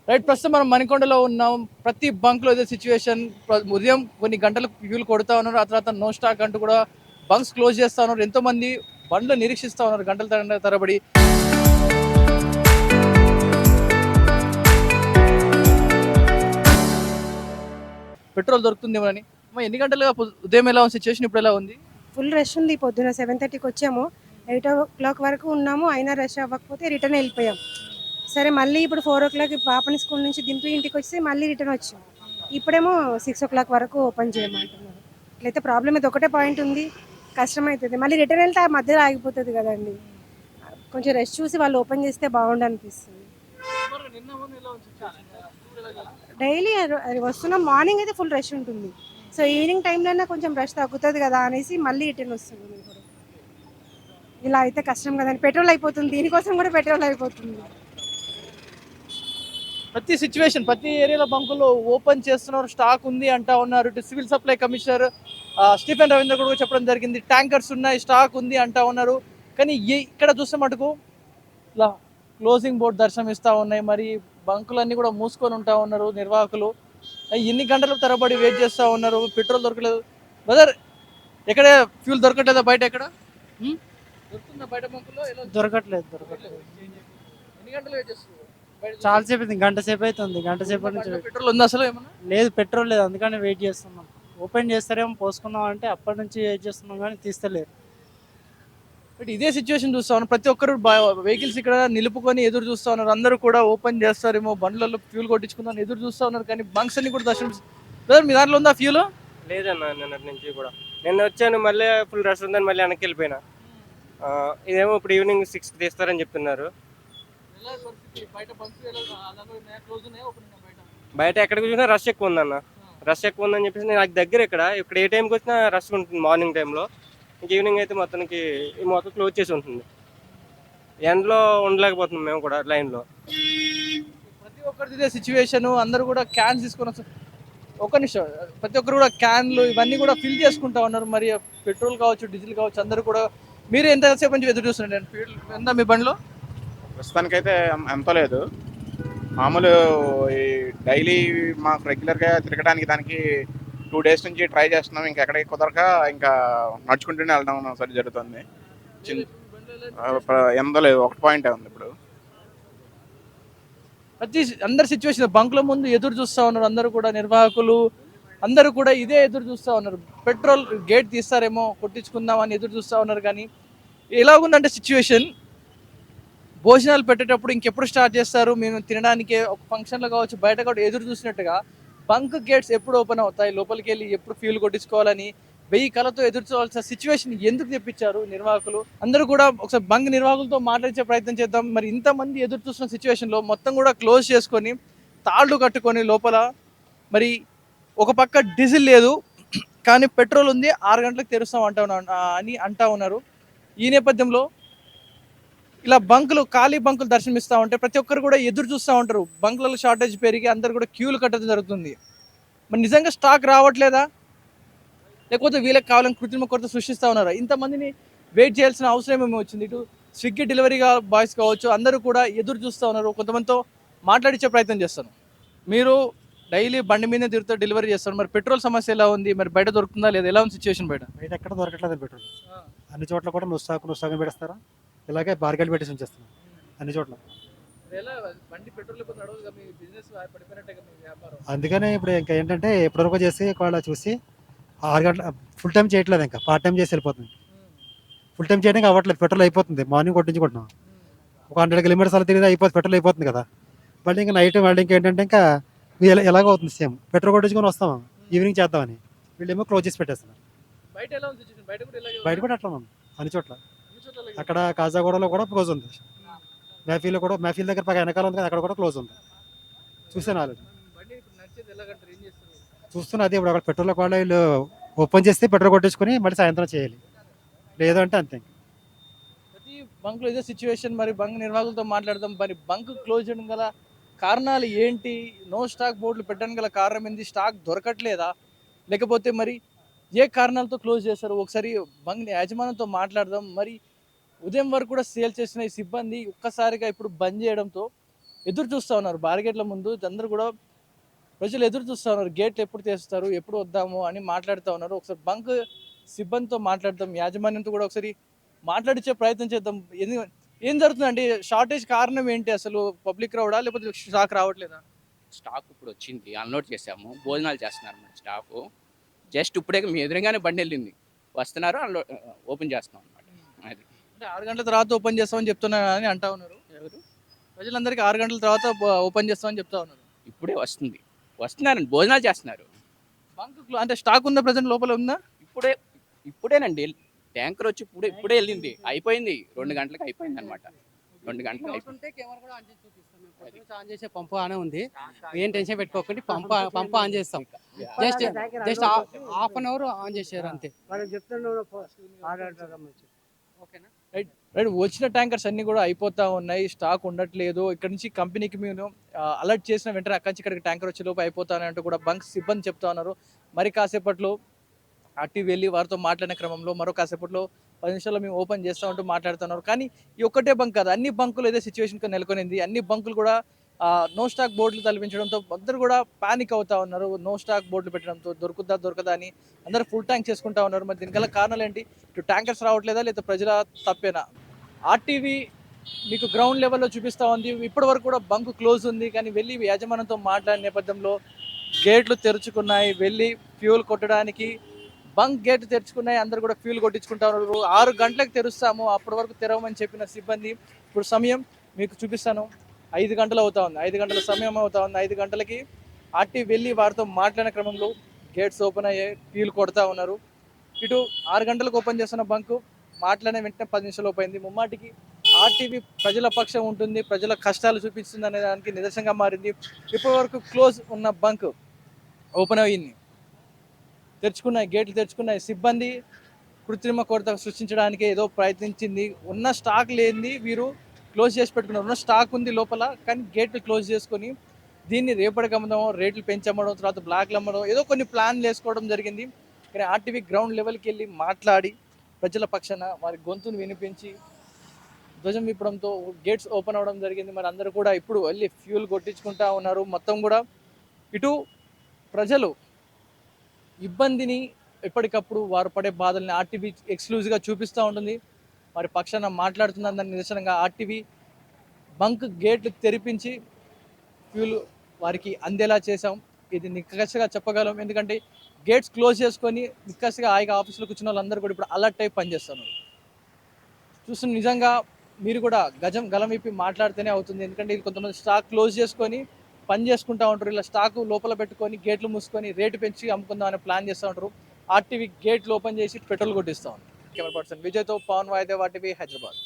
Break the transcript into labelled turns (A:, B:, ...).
A: Right, ప్రస్తుతం మనం మణికొండలో ఉన్నాం. ప్రతి బంక్లో ఇదే సిచ్యువేషన్. ఉదయం కొన్ని గంటలకు ఫ్యూల్ కొడతా ఉన్నారు, ఆ తర్వాత నో స్టాక్ అంటూ కూడా బంక్స్ క్లోజ్ చేస్తా ఉన్నారు. ఎంతో మంది బండ్లు నిరీక్షిస్తా ఉన్నారు గంటల తరబడి. పెట్రోల్ దొరుకుతుందేమోనని. ఎన్ని గంటలుగా ఉదయం ఎలా ఉంది సిచ్యువేషన్, ఇప్పుడు ఎలా ఉంది?
B: ఫుల్ రష్ ఉంది. పొద్దున 7:30కి వచ్చాము, 8 o'clock వరకు ఉన్నాము. అయినా రష్ అవ్వకపోతే రిటర్న్ వెళ్ళిపోయాం. సరే మళ్ళీ ఇప్పుడు 4 o'clock పాపని స్కూల్ నుంచి దింపి ఇంటికి వచ్చి మళ్ళీ రిటర్న్ వచ్చాం. ఇప్పుడేమో 6 o'clock వరకు ఓపెన్ చేయమంటున్నారు. ఇట్లయితే ప్రాబ్లం ఇది ఒకటే పాయింట్ ఉంది, కష్టమవుతుంది. మళ్ళీ రిటర్న్ వెళ్తే ఆ మధ్యలో ఆగిపోతుంది కదండి. కొంచెం రెస్ట్ చూసి వాళ్ళు ఓపెన్ చేస్తే బాగుండు అనిపిస్తుంది. డైలీ వస్తున్నాం. మార్నింగ్ అయితే ఫుల్ రష్ ఉంటుంది. సో ఈవినింగ్ టైంలోనే కొంచెం రష్ తగ్గుతుంది కదా అనేసి మళ్ళీ రిటర్న్ వస్తున్నాం. ఇప్పుడు ఇలా అయితే కష్టం కదండి, పెట్రోల్ అయిపోతుంది. దీనికోసం కూడా పెట్రోల్ అయిపోతుంది.
A: ప్రతి సిచ్యువేషన్, ప్రతి ఏరియాలో బంకులు ఓపెన్ చేస్తున్నారు, స్టాక్ ఉంది అంటా ఉన్నారు. ఇటు civil supply commissioner Stephen Ravindra కూడా చెప్పడం జరిగింది, ట్యాంకర్స్ ఉన్నాయి, స్టాక్ ఉంది అంటా ఉన్నారు. కానీ ఇక్కడ చూస్తే మటుకు ఇలా క్లోజింగ్ బోర్డ్ దర్శనం ఇస్తూ ఉన్నాయి. మరి బంకులన్నీ కూడా మూసుకొని ఉంటా ఉన్నారు నిర్వాహకులు. ఎన్ని గంటల తరబడి వెయిట్ చేస్తూ ఉన్నారు, పెట్రోల్ దొరకలేదు. బ్రదర్, ఎక్కడ ఫ్యూల్ దొరకట్లేదా బయట? ఎక్కడ దొరుకుతుందా బయట బంకుల్లో?
C: దొరకట్లేదు.
A: ఎన్ని గంటలు వెయిట్ చేస్తున్నారు?
C: చాలా సేపు అవుతుంది, గంట సేపు అవుతుంది. గంట సేపటి నుంచి
A: పెట్రోల్ ఉందా అసలు ఏమన్నా?
C: లేదు, పెట్రోల్ లేదు, అందుకని వెయిట్ చేస్తున్నాం. ఓపెన్ చేస్తారేమో పోసుకుందాం అంటే అప్పటి నుంచి వెయిట్ చేస్తున్నాం కానీ తీస్తలేరు.
A: బట్ ఇదే సిచ్యువేషన్ చూస్తా ఉన్నారు, ప్రతి ఒక్కరు వెహికల్స్ ఇక్కడ నిలుపుకొని ఎదురు చూస్తా ఉన్నారు. అందరూ కూడా ఓపెన్ చేస్తారేమో, బండ్లలో ఫ్యూల్ కొట్టించుకుందాం ఎదురు చూస్తా ఉన్నారు. కానీ బంక్స్ అన్ని కూడా దర్శనం. మీ దాంట్లో ఉందా ఫ్యూల్?
D: లేదన్న, నిన్నటి నుంచి కూడా. నిన్న వచ్చాను, మళ్ళీ ఫుల్ రష్ ఉందని మళ్ళీ వెనక్కి వెళ్ళిపోయినా. ఇదేమో ఇప్పుడు ఈవినింగ్ 6కి తీస్తారని చెప్తున్నారు. బయట ఎక్కడికి చూసినా రష్ ఎక్కువ ఉందన్న. రష్ ఎక్కువ ఉందని చెప్పేసి నాకు దగ్గర ఇక్కడ ఏ టైంకి వచ్చినా రష్ ఉంటుంది మార్నింగ్ టైంలో. ఇంక ఈవినింగ్ అయితే మొత్తానికి మొత్తం క్లోజ్ చేసి ఉంటుంది. ఎండలో ఉండలేకపోతున్నాం మేము కూడా లైన్లో.
A: ప్రతి ఒక్కరిది ఇదే సిచ్యువేషన్. అందరూ కూడా క్యాన్స్ తీసుకొని వస్తారు. ఒక నిమిషం, ప్రతి ఒక్కరు కూడా క్యాన్లు ఇవన్నీ కూడా ఫిల్ చేసుకుంటా ఉన్నారు. మరి పెట్రోల్ కావచ్చు, డీజిల్ కావచ్చు, అందరూ కూడా. మీరు ఎంతసేపు నుంచి ఎదురు చూస్తున్నారు? ఫ్యూల్ ఎంత మీ బండిలో?
E: ప్రస్తుతానికైతే ఎంత లేదు. మామూలు ఈ డైలీ మాకు రెగ్యులర్గా తిరగడానికి దానికి 2 days నుంచి ట్రై చేస్తున్నాం. ఇంకా ఎక్కడికి కుదరక ఇంకా నడుచుకుంటూనే వెళ్ళడం సరి జరుగుతుంది. ఎంత లేదు, 1 point ఉంది ఇప్పుడు.
A: అందరి సిచ్యువేషన్ బంకుల ముందు ఎదురు చూస్తూ ఉన్నారు. అందరూ కూడా నిర్వాహకులు అందరూ కూడా ఇదే ఎదురు చూస్తూ ఉన్నారు. పెట్రోల్ గేట్ తీస్తారేమో కొట్టించుకుందామని ఎదురు చూస్తూ ఉన్నారు. కానీ ఎలాగుందంటే సిచ్యువేషన్, భోజనాలు పెట్టేటప్పుడు ఇంకెప్పుడు స్టార్ట్ చేస్తారు, మేము తినడానికే ఒక ఫంక్షన్లో కావచ్చు, బయట కూడా ఎదురు చూసినట్టుగా బంక్ గేట్స్ ఎప్పుడు ఓపెన్ అవుతాయి, లోపలికి వెళ్ళి ఎప్పుడు ఫ్యూల్ కొట్టించుకోవాలని 1000 కళతో ఎదురు చూడాల్సిన సిచ్యువేషన్ ఎందుకు తెప్పించారు నిర్వాహకులు? అందరూ కూడా ఒకసారి బంక్ నిర్వాహకులతో మాట్లాడించే ప్రయత్నం చేద్దాం. మరి ఇంతమంది ఎదురు చూస్తున్న సిచ్యువేషన్లో మొత్తం కూడా క్లోజ్ చేసుకొని తాళ్ళు కట్టుకొని లోపల, మరి ఒక పక్క డీజిల్ లేదు కానీ పెట్రోల్ ఉంది, 6 గంటలకు తెరుస్తాం అంటా ఉన్నారు. ఈ నేపథ్యంలో ఇలా ఖాళీ బంకులు దర్శనమిస్తూ ఉంటే ప్రతి ఒక్కరు కూడా ఎదురు చూస్తూ ఉంటారు. బంకులలో షార్టేజ్ పెరిగి అందరు కూడా క్యూలు కట్టడం జరుగుతుంది. మరి నిజంగా స్టాక్ రావట్లేదా, లేకపోతే వీళ్ళకి కావాలని కృత్రిమ కొరత సృష్టిస్తూ ఉన్నారా? ఇంతమందిని వెయిట్ చేయాల్సిన అవసరం ఏమేమి వచ్చింది? ఇటు స్విగ్గీ డెలివరీ బాయ్స్ కావచ్చు, అందరూ కూడా ఎదురు చూస్తూ ఉన్నారు. కొంతమందితో మాట్లాడించే ప్రయత్నం చేస్తాను. మీరు డైలీ బండి మీదే తిరుగుతూ డెలివరీ చేస్తారు, మరి పెట్రోల్ సమస్య ఎలా ఉంది? మరి బయట దొరుకుతుందా లేదా? ఎలా ఉంది సిచ్యువేషన్ బయట?
F: బయట ఎక్కడ దొరకట్లేదు పెట్రోల్. అన్ని చోట్ల కూడా నుస్సాకు పెడతారా, ఇలాగే బార్గెట్ పెట్టేసి ఉంచేస్తున్నాం అన్ని చోట్ల. అందుకనే ఇప్పుడు ఇంకా ఏంటంటే ఎప్పటివరకు చేసి ఒకవేళ చూసి 6 గంటల ఫుల్ టైం చేయట్లేదు, ఇంకా పార్ట్ టైం చేసి వెళ్ళిపోతుంది. ఫుల్ టైం చేయడానికి అవ్వట్లేదు, పెట్రోల్ అయిపోతుంది. మార్నింగ్ కొట్టించుకుంటున్నాం, ఒక 100 kilometers అలా తిరిగి అయిపోతుంది, పెట్రోల్ అయిపోతుంది కదా. మళ్ళీ ఇంకా నైట్ మళ్ళీ ఇంకేంటంటే ఇంకా ఎలాగ అవుతుంది సేమ్. పెట్రోల్ కొట్టించుకొని వస్తాము ఈవినింగ్ చేద్దామని, వీళ్ళేమో క్లోజ్ చేసి పెట్టేస్తున్నారు. బయట కూడా అట్లా ఉన్నాం అన్ని చోట్ల. అక్కడ కాజాగూడలో కూడా క్లోజ్ ఉంది, మేఫీల్ దగ్గర పక్క వెనకాల ఉంది కదా, అక్కడ కూడా క్లోజ్ ఉంది. చూసాను ఆల్రెడీ, చూస్తున్నా. అదే ఇప్పుడు అక్కడ పెట్రోల్ కూడా వీళ్ళు ఓపెన్ చేస్తే పెట్రోల్ కొట్టించుకొని మళ్ళీ సాయంత్రం చేయాలి, లేదంటే అంతే.
A: ప్రతి బంక్లో ఇదే సిచ్యువేషన్. మరి బంక్ నిర్వాహకులతో మాట్లాడదాం. మరి బంక్ క్లోజ్ చేయడం గల కారణాలు ఏంటి? నో స్టాక్ బోర్డులు పెట్టడానికి గల కారణం ఏంటి? స్టాక్ దొరకట్లేదా, లేకపోతే మరి ఏ కారణాలతో క్లోజ్ చేస్తారు? ఒకసారి బంక్ యాజమాన్యంతో మాట్లాడదాం. మరి ఉదయం వరకు కూడా సేల్ చేసిన ఈ సిబ్బంది ఒక్కసారిగా ఇప్పుడు బంద్ చేయడంతో ఎదురు చూస్తూ ఉన్నారు బార్గేట్ల ముందు. అందరూ కూడా ప్రజలు ఎదురు చూస్తూ ఉన్నారు, గేట్లు ఎప్పుడు తెస్తారు, ఎప్పుడు వద్దాము అని మాట్లాడుతూ ఉన్నారు. ఒకసారి బంక్ సిబ్బందితో మాట్లాడదాం, యాజమాన్యంతో కూడా ఒకసారి మాట్లాడించే ప్రయత్నం చేద్దాం. ఏం జరుగుతుందండి? షార్టేజ్ కారణం ఏంటి? అసలు పబ్లిక్ రావడా లేకపోతే స్టాక్ రావట్లేదా?
G: స్టాక్ ఇప్పుడు వచ్చింది, అన్లోడ్ చేసాము, భోజనాలు చేస్తున్నారు మన స్టాఫ్. జస్ట్ ఇప్పుడే మీ ఎదురుగానే బండి వెళ్ళింది, వస్తున్నారు, అన్లోడ్ ఓపెన్ చేస్తున్నాం అనమాట. అది
A: అంటే 6 గంటల తర్వాత ఓపెన్ చేస్తామని చెప్తున్నారు అని అంటా ఉన్నారు.
G: ఎవరు
A: ప్రజలందరికీ 6 గంటల తర్వాత ఓపెన్ చేస్తామని చెప్తా ఉన్నారు.
G: ఇప్పుడే వస్తున్నారండి, భోజనాలు చేస్తున్నారు.
A: బంక్ అంటే స్టాక్ ఉన్న ప్రజెంట్ లోపల ఉందా?
G: ఇప్పుడేనండి ట్యాంకర్ వచ్చి ఇప్పుడే వెళ్ళింది, అయిపోయింది 2 గంటలకు అయిపోయింది అనమాట. 2 గంటలకు అయిపోయింది.
H: కెమెరా కూడా ఆన్ చేసి చూపిస్తాం. మేము పొద్దున్న నుంచి ఆన్ చేసే పంపు ఆనే ఉంది. ఏం టెన్షన్ పెట్టుకోకండి, పంపు ఆన్ చేస్తాం. Just half an hour on చేశారు అంతే. ఓకేనా?
A: రైట్, వచ్చిన ట్యాంకర్స్ అన్ని కూడా అయిపోతా ఉన్నాయి, స్టాక్ ఉండట్లేదు. ఇక్కడ నుంచి కంపెనీకి మేము అలర్ట్ చేసిన వెంటనే అక్కడి నుంచి ఇక్కడికి ట్యాంకర్ వచ్చే లోపు అయిపోతానంటూ కూడా బంక్ సిబ్బంది చెప్తా ఉన్నారు. మరి కాసేపట్లో అటు వెళ్ళి వారితో మాట్లాడిన క్రమంలో మరో కాసేపట్లో 10 నిమిషాల్లో మేము ఓపెన్ చేస్తామంటూ మాట్లాడుతున్నారు. కానీ ఈ ఒక్కటే బంక్ కాదు, అన్ని బంకులు ఇదే సిచ్యువేషన్ నెలకొనింది. అన్ని బంకులు కూడా నో స్టాక్ బోర్డులు తలపించడంతో అందరూ కూడా పానిక్ అవుతా ఉన్నారు. నో స్టాక్ బోర్డులు పెట్టడంతో దొరకదా అని అందరూ ఫుల్ ట్యాంక్ చేసుకుంటా ఉన్నారు. మరి దీనికల్లా కారణాలు ఏంటి? ఇటు ట్యాంకర్స్ రావట్లేదా లేదా ప్రజల తప్పేనా? ఆర్టీవీ మీకు గ్రౌండ్ లెవెల్లో చూపిస్తూ ఉంది. ఇప్పటి వరకు కూడా బంక్ క్లోజ్ ఉంది, కానీ వెళ్ళి యాజమాన్యంతో మాట్లాడిన నేపథ్యంలో గేట్లు తెరుచుకున్నాయి. వెళ్ళి ఫ్యూల్ కొట్టడానికి బంక్ గేట్ తెరుచుకున్నాయి, అందరూ కూడా ఫ్యూల్ కొట్టించుకుంటా ఉన్నారు. 6 గంటలకు తెరుస్తాము, అప్పటి వరకు తెరవమని చెప్పిన సిబ్బంది ఇప్పుడు సమయం మీకు చూపిస్తాను. 5 గంటలు అవుతా ఉంది, 5 గంటల సమయం అవుతా ఉంది. 5 గంటలకి ఆర్టీ వెళ్ళి వారితో మాట్లాడిన క్రమంలో గేట్స్ ఓపెన్ అయ్యాయి, ఫ్యూల్ కొడతా ఉన్నారు. ఇటు 6 గంటలకు ఓపెన్ చేస్తున్న బంకు మాట్లాడిన వెంటనే 10 నిమిషాలు అయిపోయింది. ముమ్మాటికి ఆర్టీవీ ప్రజల పక్షం ఉంటుంది, ప్రజల కష్టాలు చూపిస్తుంది అనే దానికి నిదర్శనంగా మారింది. ఇప్పటి వరకు క్లోజ్ ఉన్న బంక్ ఓపెన్ అయ్యింది, గేట్లు తెరుచుకున్నాయి. సిబ్బంది కృత్రిమ కొరత సృష్టించడానికి ఏదో ప్రయత్నించింది. ఉన్న స్టాక్ లేనిది వీరు క్లోజ్ చేసి పెట్టుకున్నారు. ఉన్న స్టాక్ ఉంది లోపల, కానీ గేట్లు క్లోజ్ చేసుకొని దీన్ని రేపటికి అమ్మడం, రేట్లు పెంచమ్మడం, తర్వాత బ్లాక్లు అమ్మడం, ఏదో కొన్ని ప్లాన్లు వేసుకోవడం జరిగింది. కానీ ఆర్టీవీ గ్రౌండ్ లెవెల్కి వెళ్ళి మాట్లాడి ప్రజల పక్షాన వారి గొంతును వినిపించి ధ్వజం విప్పడంతో గేట్స్ ఓపెన్ అవ్వడం జరిగింది. మరి అందరూ కూడా ఇప్పుడు వెళ్ళి ఫ్యూల్ కొట్టించుకుంటా ఉన్నారు. మొత్తం కూడా ఇటు ప్రజలు ఇబ్బందిని ఎప్పటికప్పుడు వారు పడే బాధల్ని ఆర్టీవీ ఎక్స్క్లూజివ్గా చూపిస్తూ ఉంటుంది, వారి పక్షాన మాట్లాడుతుందని దాని నిదర్శనంగా ఆర్టీవీ బంక్ గేట్లు తెరిపించి ఫ్యూల్ వారికి అందేలా చేసాం. ఇది నిక్కచ్చిగా చెప్పగలం, ఎందుకంటే గేట్స్ క్లోజ్ చేసుకొని నిక్కచ్చిగా హాయిగా ఆఫీసులో కూర్చున్న వాళ్ళందరూ కూడా ఇప్పుడు అలర్ట్ అయి పనిచేస్తున్నారు. చూస్తున్న నిజంగా మీరు కూడా గలం విప్పి మాట్లాడితేనే అవుతుంది. ఎందుకంటే ఇది కొంతమంది స్టాక్ క్లోజ్ చేసుకొని పని చేసుకుంటూ ఉంటారు, ఇలా స్టాక్ లోపల పెట్టుకొని గేట్లు మూసుకొని రేటు పెంచి అమ్ముకుందాం అనే ప్లాన్ చేస్తూ ఉంటారు. ఆర్టీవీ గేట్లు ఓపెన్ చేసి పెట్రోల్ కొట్టిస్తూ ఉంటారు. కెమెరా పర్సన్ విజయ్తో పవన్ వాయిదేవ్, ఆర్టీవీ, హైదరాబాద్.